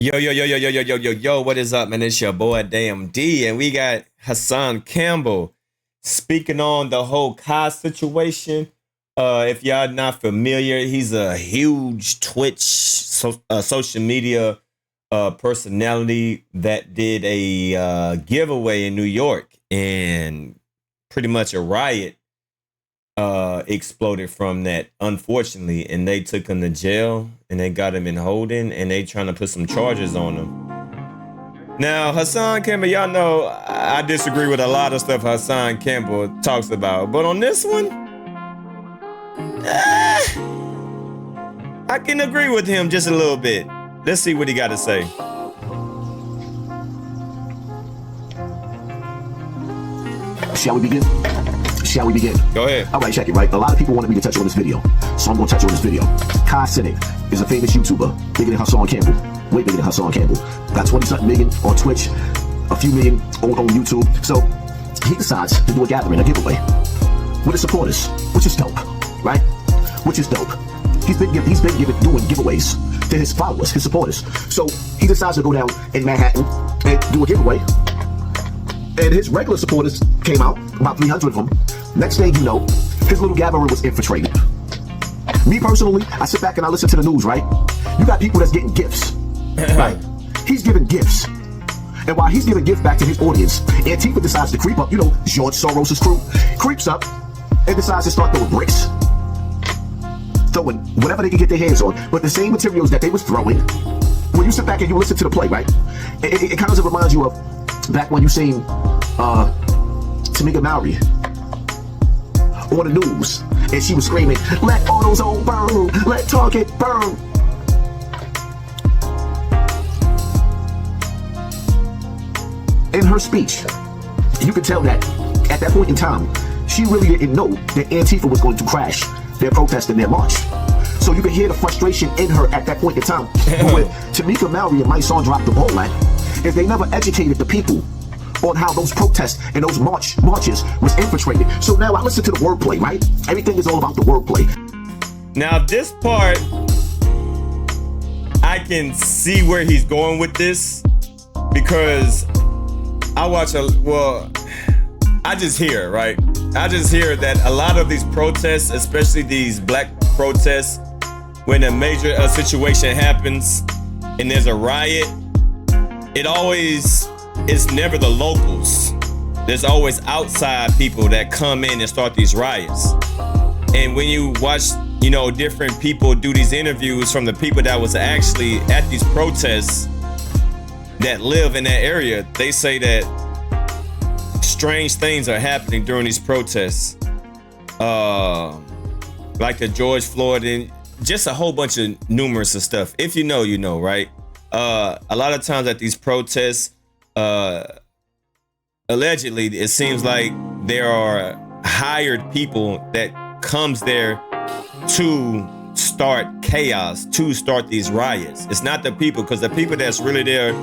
Yo, what is up, man? It's your boy Damn D, and we got Hassan Campbell speaking on the whole Kai situation. If y'all not familiar, he's a huge Twitch social media personality that did a giveaway in New York, and pretty much a riot exploded from that, unfortunately, and they took him to jail and they got him in holding and they trying to put some charges on him. Now, Hassan Campbell, y'all know I disagree with a lot of stuff Hassan Campbell talks about, but on this one, I can agree with him just a little bit. Let's see what he got to say. Shall we begin? Shall we begin? Go ahead. All right, check it, right? A lot of people wanted me to touch on this video, so I'm going to touch on this video. Cenat is a famous YouTuber, bigger than Hassan Campbell, way bigger than Hassan Campbell. Got 20-something million on Twitch, a few million on YouTube. So he decides to do a gathering, a giveaway, with his supporters, which is dope, right? Which is dope. He's been doing giveaways to his followers, his supporters. So he decides to go down in Manhattan and do a giveaway. And his regular supporters came out, about 300 of them. Next thing you know, his little gathering was infiltrated. Me personally, I sit back and I listen to the news, right? You got people that's getting gifts, right? He's giving gifts. And while he's giving gifts back to his audience, Antifa decides to creep up, George Soros' crew, creeps up and decides to start throwing bricks. Throwing whatever they can get their hands on, but the same materials that they was throwing, when you sit back and you listen to the play, right? It kind of reminds you of back when you seen Tamika Mallory on the news, and she was screaming, "Let AutoZone burn, let Target burn." In her speech, you could tell that at that point in time, she really didn't know that Antifa was going to crash their protest and their march. So you could hear the frustration in her at that point in time. But with Tamika Mallory and my son dropped the ball at, is they never educated the people on how those protests and those marches was infiltrated. So now I listen to the wordplay, right? Everything is all about the wordplay. Now this part, I can see where he's going with this, because I just hear, right? I just hear that a lot of these protests, especially these black protests, when a major situation happens and there's a riot, it's never the locals. There's always outside people that come in and start these riots. And when you watch, different people do these interviews from the people that was actually at these protests that live in that area, they say that strange things are happening during these protests. Like the George Floyd and just a whole bunch of numerous of stuff. If you know, you know, right? A lot of times at these protests, allegedly, it seems like there are hired people that comes there to start chaos, to start these riots. It's not the people, because the people that's really there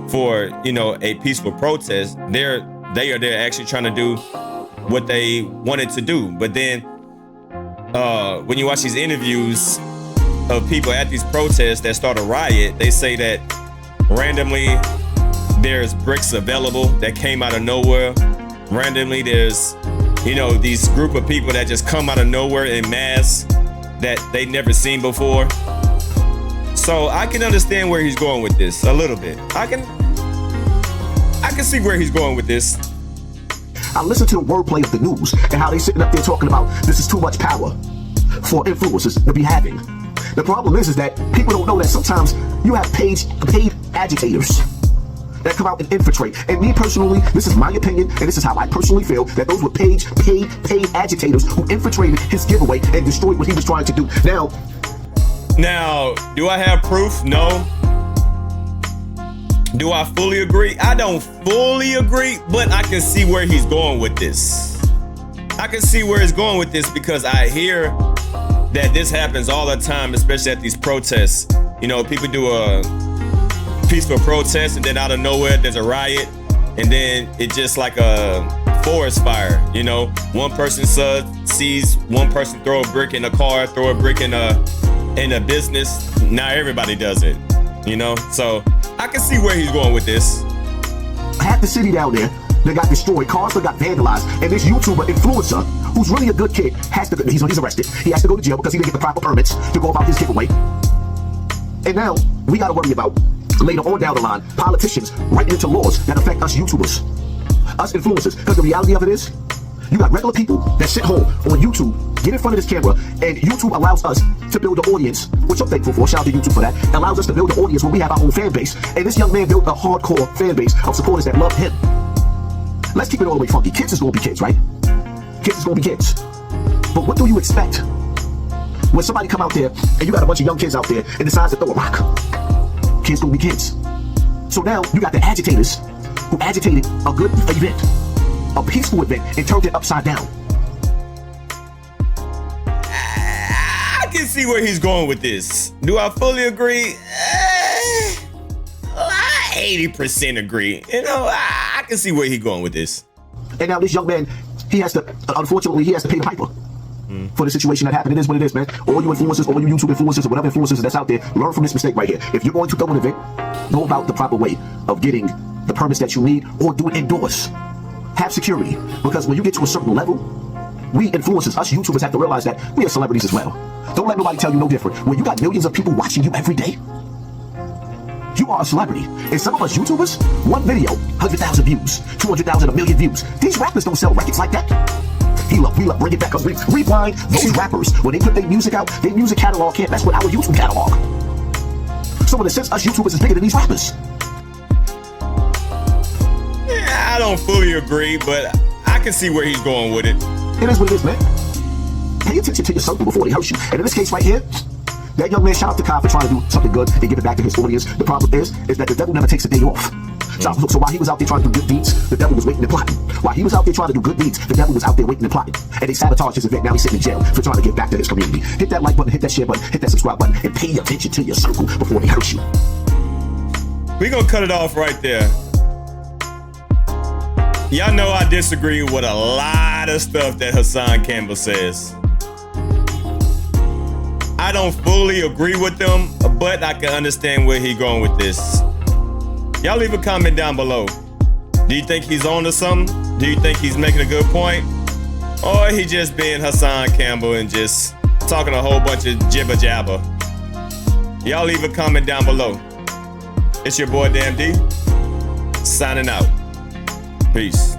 for, a peaceful protest, they are there actually trying to do what they wanted to do. But then when you watch these interviews of people at these protests that start a riot, they say that randomly there's bricks available that came out of nowhere. Randomly there's, these group of people that just come out of nowhere in mass that they never seen before. So I can understand where he's going with this a little bit. I can see where he's going with this. I listen to the wordplay of the news and how they sitting up there talking about this is too much power for influencers to be having. The problem is that people don't know that sometimes you have paid agitators that come out and infiltrate. And me personally, this is my opinion, and this is how I personally feel, that those were paid agitators who infiltrated his giveaway and destroyed what he was trying to do. Now, do I have proof? No. Do I fully agree? I don't fully agree, but I can see where he's going with this. I can see where he's going with this because I hear that this happens all the time, especially at these protests. People do a peaceful protest and then out of nowhere there's a riot, and then it's just like a forest fire. One person sees one person throw a brick in a car, throw a brick in a business. Now everybody does it. You know, so I can see where he's going with this. Half the city down there that got destroyed, cars that got vandalized, and this YouTuber influencer, who's really a good kid, he's arrested. He has to go to jail because he didn't get the proper permits to go about his giveaway. And now we got to worry about later on down the line politicians writing into laws that affect us YouTubers, us influencers. Because the reality of it is, you got regular people that sit home on YouTube, get in front of this camera, and YouTube allows us to build an audience, which I'm thankful for. Shout out to YouTube for that. It allows us to build an audience where we have our own fan base. And this young man built a hardcore fan base of supporters that love him. Let's keep it all the way funky. Kids is gonna be kids, right? Kids is gonna be kids. But what do you expect when somebody come out there and you got a bunch of young kids out there and decides to throw a rock? Kids gonna be kids. So now you got the agitators who agitated a good event, a peaceful event, and turned it upside down. I can see where he's going with this. Do I fully agree? 80% agree. You know, I can see where he's going with this. And now this young man, unfortunately, he has to pay the piper for the situation that happened. It is what it is, man. All you influencers, all you YouTube influencers, or whatever influencers that's out there, learn from this mistake right here. If you're going to throw an event, know about the proper way of getting the permits that you need, or do it indoors. Have security. Because when you get to a certain level, we influencers, us YouTubers, have to realize that we are celebrities as well. Don't let nobody tell you no different. When you got millions of people watching you every day, you are a celebrity. And some of us YouTubers, one video, 100,000 views, 200,000, 1 million views. These rappers don't sell records like that. Heal up, bring it back, because rewind, those rappers, when they put their music out, their music catalog can't mess with our YouTube catalog. So in a sense, us YouTubers is bigger than these rappers. Yeah, I don't fully agree, but I can see where he's going with it. It is what it is, man. Pay attention to your circle before they hurt you. And in this case right here, that young man, shout out to Kai for trying to do something good and give it back to his audience. The problem is that the devil never takes a day off. So while he was out there trying to do good deeds, the devil was waiting and plotting. While he was out there trying to do good deeds, the devil was out there waiting and plotting. And they sabotaged his event. Now he's sitting in jail for trying to give back to his community. Hit that like button, hit that share button, hit that subscribe button, and pay attention to your circle before they hurt you. We're gonna cut it off right there. Y'all know I disagree with a lot of stuff that Hassan Campbell says. I don't fully agree with them, but I can understand where he's going with this. Y'all leave a comment down below. Do you think he's on to something? Do you think he's making a good point? Or he just being Hassan Campbell and just talking a whole bunch of jibber jabber? Y'all leave a comment down below. It's your boy Damn D, signing out. Peace.